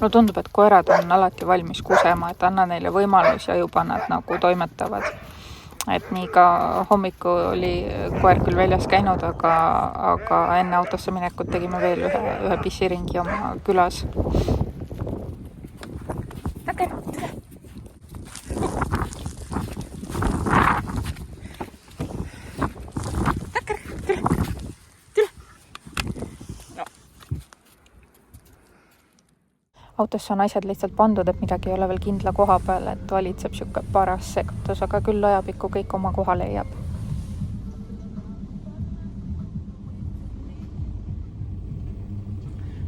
Mulle tundub, et koerad on alati valmis kusema, et anna neile võimalus ja juba nad nagu toimetavad. Et nii ka hommiku oli koer küll väljas käinud, aga enne autosse minekut tegime veel ühe pissiringi oma külas. Autosse on asjad lihtsalt pandud, et midagi ei ole veel kindla koha peal, et valitseb siuke paras segatus, aga küll ajapikku kõik oma koha leiab.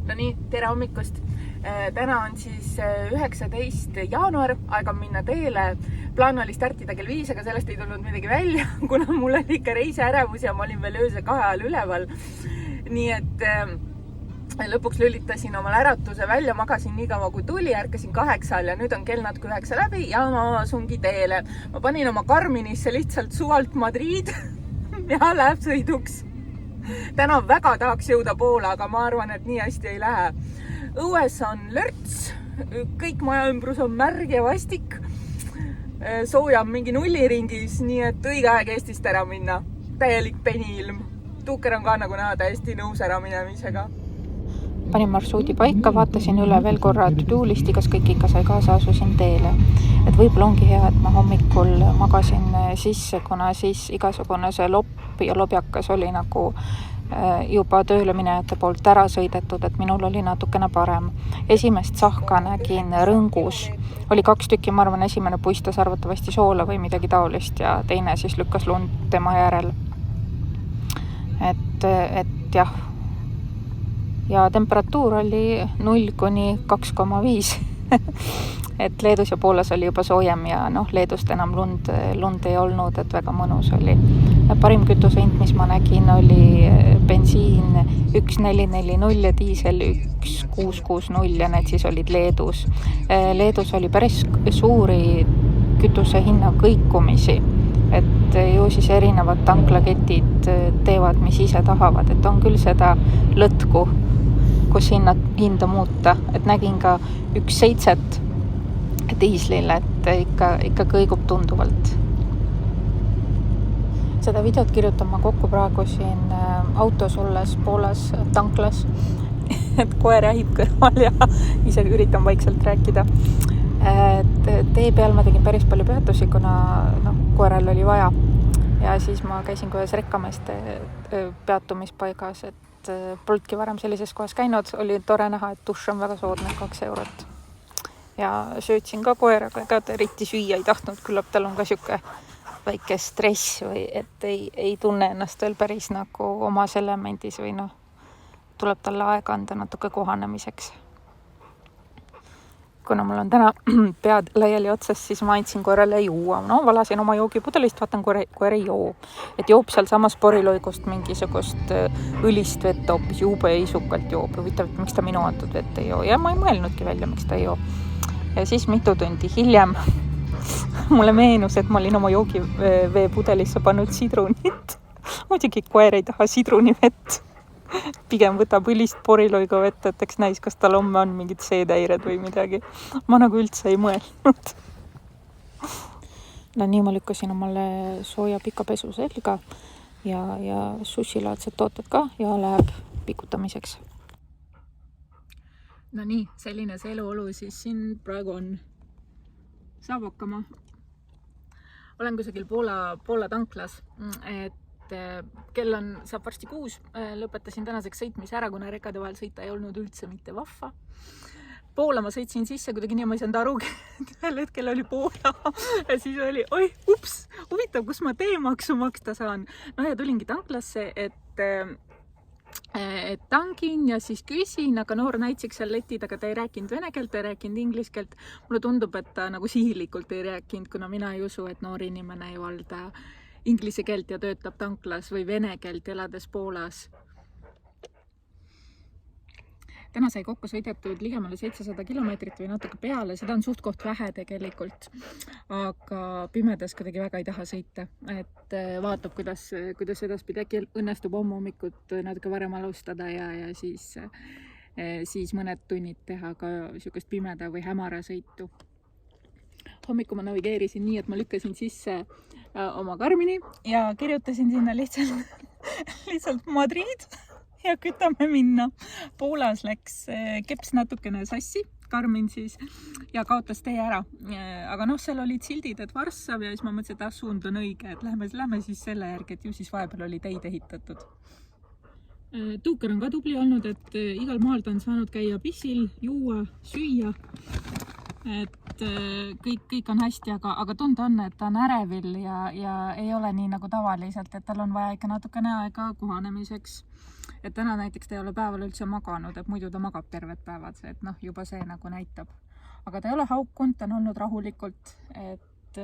No nii, tere hommikust! Täna on siis 19. jaanuar, aeg on minna teele. Plaan oli startida kell 5, aga sellest ei tulnud midagi välja, kuna mul oli ikka reisiärevus ja ma olin veel ööse 2 ajal üleval. Nii et lõpuks lülitasin omal äratuse välja, magasin nii kaua kui tuli, ärkasin 8 ja nüüd on kell natuke 9 läbi ja ma asungi teele. Ma panin oma Garminisse lihtsalt suvalt Madrid ja läheb sõiduks. Täna väga tahaks jõuda poole, aga ma arvan, et nii hästi ei lähe. Õues on lörts, kõik maja ümbrus on märg ja vastik. Sooja on mingi nulliringis, nii et õige aeg Eestist ära minna. Täielik peniilm. Tuuker on ka nagu näha täiesti nõus ära minemisega. Panin marsruudi paika, vaatasin üle veel korra to-do-listi, kas kõik ikka sai kaasa, asusin teele. Et võib-olla ongi hea, et ma hommikul magasin sisse, kuna siis igasugune see lopp ja lobjakas oli nagu juba tööle minejate poolt ära sõidetud, et minul oli natukene parem. Esimest sahka nägin Rõngus. Oli 2 tükki, ma arvan, esimene puistas arvatavasti soola või midagi taolist ja teine siis lükkas lund tema järel. Et jah. Ja temperatuur oli 0–2,5. Et Leedus ja Poolas oli juba soojem ja Leedust enam lund ei olnud, et väga mõnus oli. Parim kütusehind, mis ma nägin, oli bensiin 1,440 ja diisel 1,660 ja need siis olid Leedus. Leedus oli päris suuri kütusehinna kõikumisi, et ju siis erinevad tanklaketid teevad, mis ise tahavad, et on küll seda lõtku, kus hinda muuta, et nägin ka 1,7 diislile, et ikka kõigub tunduvalt. Seda videot kirjutan ma kokku praegu siin autos olles Poolas tanklas, et koer ähib kõrval ja ise üritan vaikselt rääkida. Tee peal ma tegin päris palju peatusi, kuna koeral oli vaja. Ja siis ma käisin ka ühes rekkameeste peatumispaigas, et polnudki varem sellises kohas käinud. Oli tore näha, et duš on väga soodne, 2 eurot. Ja söötsin ka koeraga, ega ta eriti süüa ei tahtnud, küllap tal on ka siuke väike stress või et ei tunne ennast veel päris nagu omas elemendis või tuleb talle aega anda natuke kohanemiseks. Kuna mul on täna pead laiali otsas, siis ma andsin koerale juua. Valasin oma joogipudelist, vaatan koer ei joo. Et joob seal samas poriloigust mingisugust õlist vett hoopis jube isukalt joob. Huvitav, miks ta minu antud vett ei joo. Ja ma ei mõelnudki välja, miks ta ei joo. Ja siis mitu tundi hiljem mulle meenus, et ma olin oma joogiveepudelisse pannud sidrunit. Muidugi koer ei taha sidrunivett. Pigem võtab õlist poriloiga vett, et eks näis, kas tal homme on mingid seedäired või midagi. Ma nagu üldse ei mõelnud. Nii ma lükkasin omale sooja pikapesu selga ja sushilaadsed tooted ka ja läheb pikutamiseks. Nii, selline see eluolu siis siin praegu on. Saab hakkama. Olen kusagil Poola tanklas, et kell saab varsti 6, lõpetasin tänaseks sõitmise ära, kuna rekade vahel sõita ei olnud üldse mitte vahva. Poola ma sõitsin sisse, kuidagi nii ma ei saanud aru, et ühel hetkel oli Poola ja siis oli, huvitav, kus ma teemaksu maksta saan. Ja tulingi tanklasse, et tangin ja siis küsin, aga noor näitsik seal letid, aga ta ei rääkinud vene keelt, ta ei rääkinud inglise keelt. Mulle tundub, et ta nagu sihilikult ei rääkinud, kuna mina ei usu, et noor inimene ei valda inglise keelt ja töötab tanklas või vene keelt elades Poolas. Täna sai kokku sõidetud ligemale 700 kilomeetrit või natuke peale, seda on suht koht vähe tegelikult, aga pimedas kuidagi väga ei taha sõita, et vaatab, kuidas edaspidi äkki õnnestub hommikut natuke varem alustada ja siis siis mõned tunnid teha ka niisugust pimeda või hämara sõitu. Hommikul ma navigeerisin nii, et ma lükkasin sisse oma Garmini ja kirjutasin sinna lihtsalt Madrid ja kütame minna. Poolas läks keps natukene sassi, Garmin siis, ja kaotas tee ära. Aga noh, seal olid sildid, et Varssav ja siis ma mõtlesin, et suund on õige, et lähme siis selle järgi, et ju siis vahepeal oli teid ehitatud. Tuuker on ka tubli olnud, et igal maal ta on saanud käia pissil, juua, süüa. Et kõik on hästi, aga tunda on, et ta on ärevil ja ei ole nii nagu tavaliselt, et tal on vaja ikka natukene aega kohanemiseks. Et täna näiteks ta ei ole päeval üldse maganud, et muidu ta magab terved päevad, et noh, juba see nagu näitab. Aga ta ei ole haukunud, ta on olnud rahulikult, et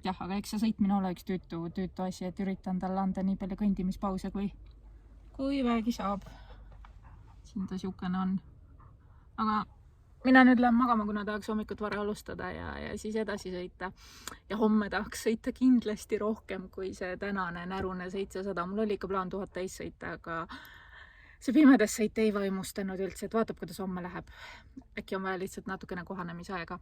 jah, aga eks see sõitmine ole üks tüütu asi, et üritan talle anda nii palju kõndimispause, kui väegi saab. Siin ta siukene on. Aga mina nüüd lähen magama, kuna tahaks hommikut vara alustada ja siis edasi sõita. Ja homme tahaks sõita kindlasti rohkem kui see tänane närune 700. Mul oli ikka plaan 1000 täis sõita, aga see pimedas sõit ei vaimustanud üldse, et vaatab, kuidas homme läheb. Äkki on vaja lihtsalt natukene kohanemisaega.